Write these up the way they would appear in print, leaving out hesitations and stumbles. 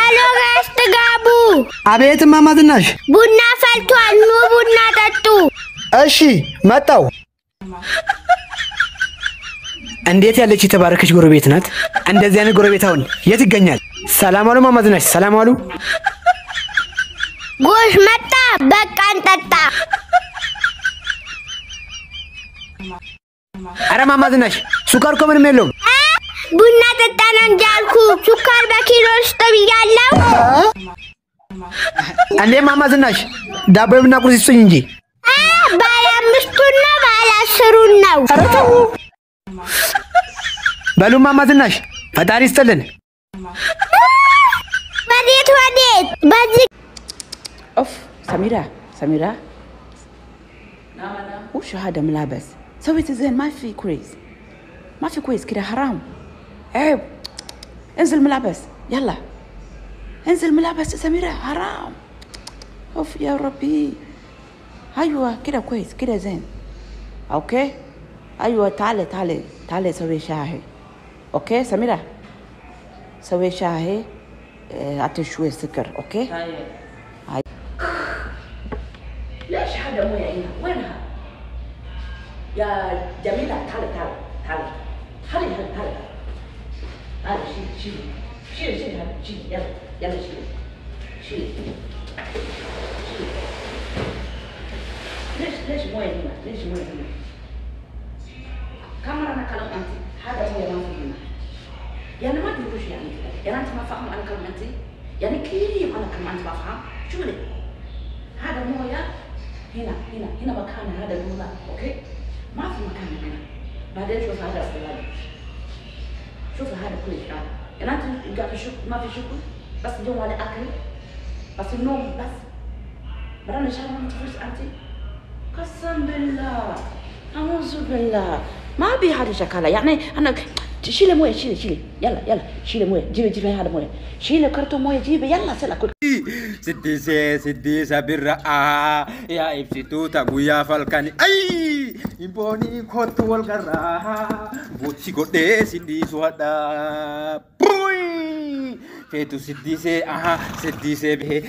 Hello, Gabu. አቤት ማማ ዝናሽ ቡና ፈልቷል ኑ ቡና ጠጡ እሺ መጣው እንዴት ያለች የተባረከች ጎረቤት ናት እንደዚህ አይነት ጎረቤት አሁን የት ይገኛል ሰላም አሉ ማማ ዝናሽ ሰላም አሉ ጎሽ መጣ በቃ እንጠጣ አረ ማማ ዝናሽ ሱካር እኮ ምንም የለውም ቡና ጠጣና እንጃልኩ ሱካር በኪሎ ውስጥ ብያለሁ አንዴ ማማ ዝናሽ ዳቦና ቁርስ ይስጡኝ እንጂ ባለ አምስቱና ባለ አስሩን ነው በሉ ማማ ዝናሽ ፈጣሪ ይስጥልን ወዴት በዚህ اوف سميرة وش هذا ملابس سويت زين ما في كويس كده حرام عيب انزل ملابس يلا انزل ملابس سميرة حرام اوف يا ربي ايوه كده كويس كده زين اوكي ايوه تعالي سوي شاهي اوكي سميرة سوي شاهي اعطي شوية سكر اوكي ليش هذا مويه هنا وينها يا جميلة تعالي شيل يلا شيل ليش مويه هنا كاميرا انا كلام انت هذا مويه ما في هنا يعني ما ادري وش يعني انت ما فاهم انا كلام انت يعني كيف انا كلام انت ما فاهم شو لي هذا مويه هنا مكان هذا المويه اوكي ما في مكان هنا بعدين شوف هذا السلام شوف هذا كل شيء يعني انت قاعد تشوف ما في شغل بس اليوم على اكل بس النوم بس برانا شهر ما تفوز انت قسم بالله اعوذ بالله ما ابي هذه شكلها يعني انا شيلي مويه شيلي يلا شيلي مويه جيبي هذا مويه شيلي كرتون مويه جيبي يلا سلا كل سديسة بالرقعة يا إبسيتو تقويا فالكاني أي إبوني كوتو والقراها بوتشي كوتي سديسو هدا بوي فيتو سديسة به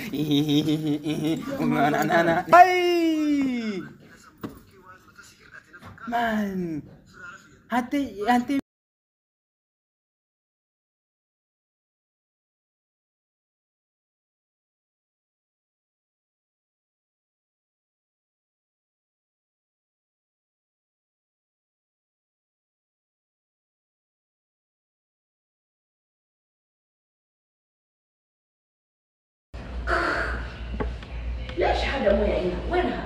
أنا أي مان هاتي ليش هذا مويه هنا وينها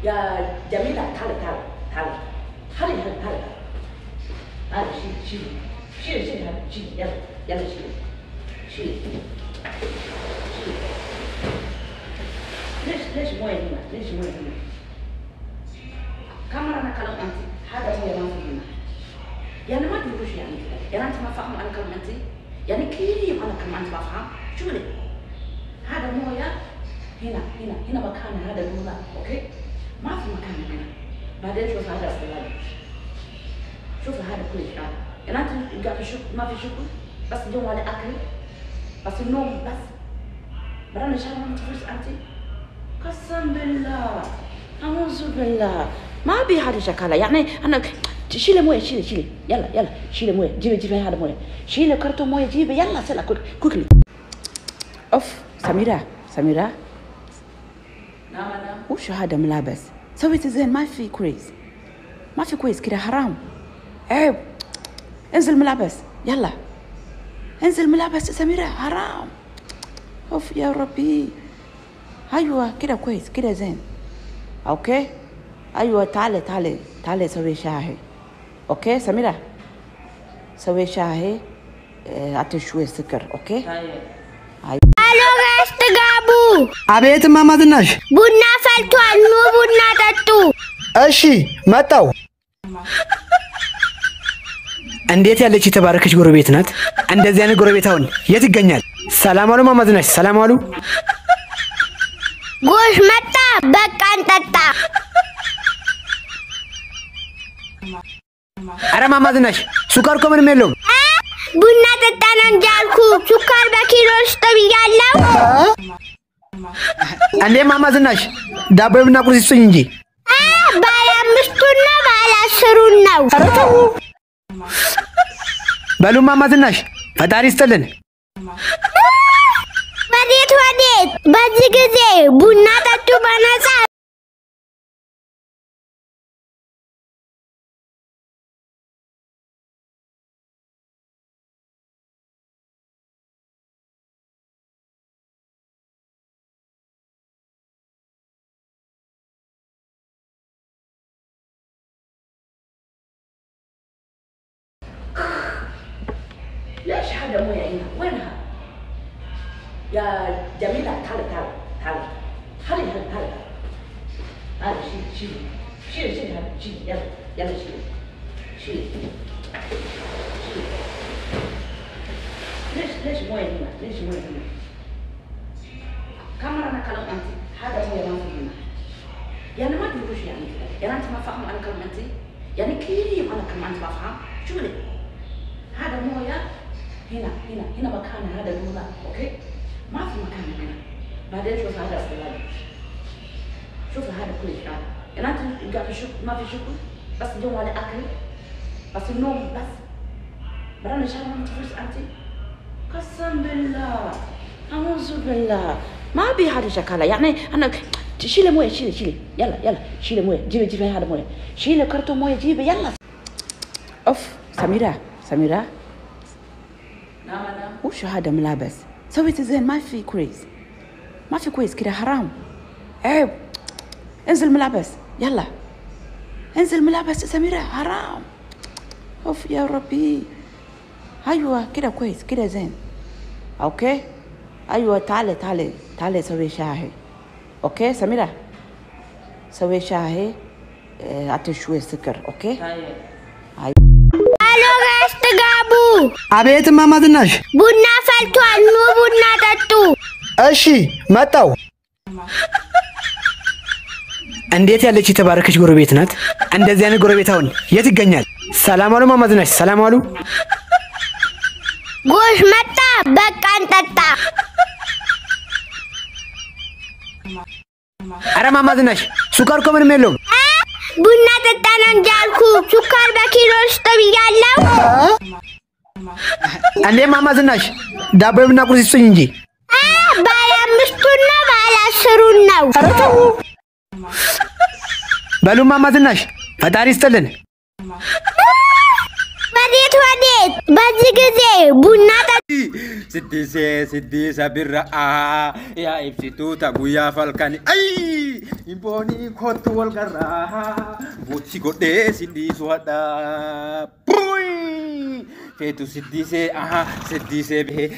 يا جميلة تعالي هذا شيل هذا شيل يلا شيل ليش مويه هنا كاميرا انا كلام انت هذا مويه ما في هنا يعني ما ادري وش يعني انت ما فاهم انا كلام انت يعني كيف انا كلام انت ما فاهم شو لي هذا مويه هنا مكان هذا المويه اوكي ما في مكان هنا بعدين شوف هذا السلام شوف هذا كل شيء يعني انت قاعد تشوف ما في شغل بس اليوم على اكل بس النوم بس برانا شهر ما تفوز انت قسم بالله اعوذ بالله ما ابي هذه شكلها يعني انا شيلي مويه شيلي يلا شيلي مويه جيبي هذا مويه شيلي كرتون مويه جيبي يلا سلا كوكلي اوف سميرة نعم وش هذا ملابس سويت زين ما في كويس كده حرام عيب انزل ملابس يلا انزل ملابس سميرة حرام اوف يا ربي ايوه كده كويس كده زين اوكي ايوه تعالي سوي شاهي اوكي سميرة سوي شاهي اعطي شوية سكر اوكي Hello, Gabu. አቤት ማማ ዝናሽ ቡና ፈልቷል ኑ ቡና ጠጡ እሺ መጣው እንዴት ያለች የተባረከች ጎረቤት ናት እንደዚህ አይነት ጎረቤት አሁን የት ይገኛል ሰላም አሉ ማማ ዝናሽ ሰላም አሉ ጎሽ መጣ በቃ እንጠጣ አረ ማማ ዝናሽ ሱካር እኮ ምንም የለውም ቡና ጠጣና እንጃልኩ ሱካር በኪሎ እንዴ ማማ ዝናሽ ዳቦ ብና ቁርስ ይስጡኝ እንጂ ባለ አምስቱን ነው ባለ አስሩን ነው። ኧረ ተው በሉ ማማ ዝናሽ ፈጣሪ ይስጥልን። ወዴት በዚህ ጊዜ ቡና ጠጡ በነፃ። ليش هذا مو يعينها؟ وينها؟ يا جميلة تعالي تعالي تعالي خلي هذا هذا شيل هذا شيل يلا شيل ليش مو يعينها؟ ليش مو يعينها؟ كم مرة أنا كلام أنت هذا مو يعينها يعني ما تقولش يعني كذا يعني أنت ما فاهم أنا كلام أنت يعني كيف أنا كلام أنت ما فاهم شو لي هذا مويه هنا مكان هذا المويه اوكي ما في مكان هنا بعدين شوف هذا السلام شوف هذا كل شيء يعني انت قاعد تشوف ما في شغل بس اليوم ولا اكل بس النوم بس برانا شهر ما تفلس انت قسم بالله اعوذ بالله ما ابي هذا شكله يعني انا شيلي مويه شيلي يلا شيلي مويه جيبي هذا مويه شيلي كرتون مويه جيبي يلا اوف سميرة نعم وش هذا ملابس سويت زين ما في كويس كده حرام عيب انزل ملابس يلا انزل ملابس سميرة حرام اوف يا ربي ايوه كده كويس كده زين اوكي ايوه تعالي سوي شاهي اوكي سميرة سوي شاهي اعطي شوية سكر اوكي አሎ ጋሽ ጥጋቡ አቤት ማማ ዝናሽ ቡና ፈልቷል ኑ ቡና ጠጡ። እሺ መጣው። እንዴት ያለች የተባረከች ጎረቤት ናት። እንደዚህ አይነት ጎረቤት አሁን የት ይገኛል? ሰላም አሉ ማማ ዝናሽ ሰላም አሉ። ጎሽ መጣ በቃ እንጠጣ። ኧረ ማማ ዝናሽ ሱካር እኮ ምንም የለውም። ቡና ጠጣን እንጂ አልኩ ሱካር በኪሎ ውስጥ ብያለሁ። እንዴ ማማ ዝናሽ ዳቦ ብና ቁርስ ይስጡኝ እንጂ ባለ አምስቱን ነው ባለ አስሩን ነው። ኧረ ተው በሉ ማማ ዝናሽ ፈጣሪ ይስጥልን። ወዴት በዚህ ጊዜ ቡና ጠጡ siddise birra ya ibsitu ta guya falkani ay imponi khottu wal garra botsi godde siddisu hada puy fetu siddise be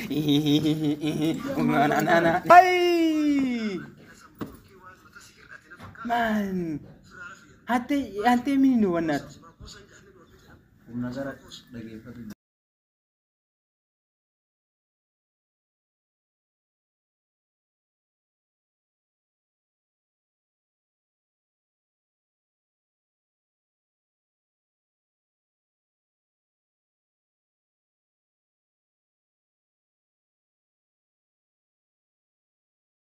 na ay man hati minu wanat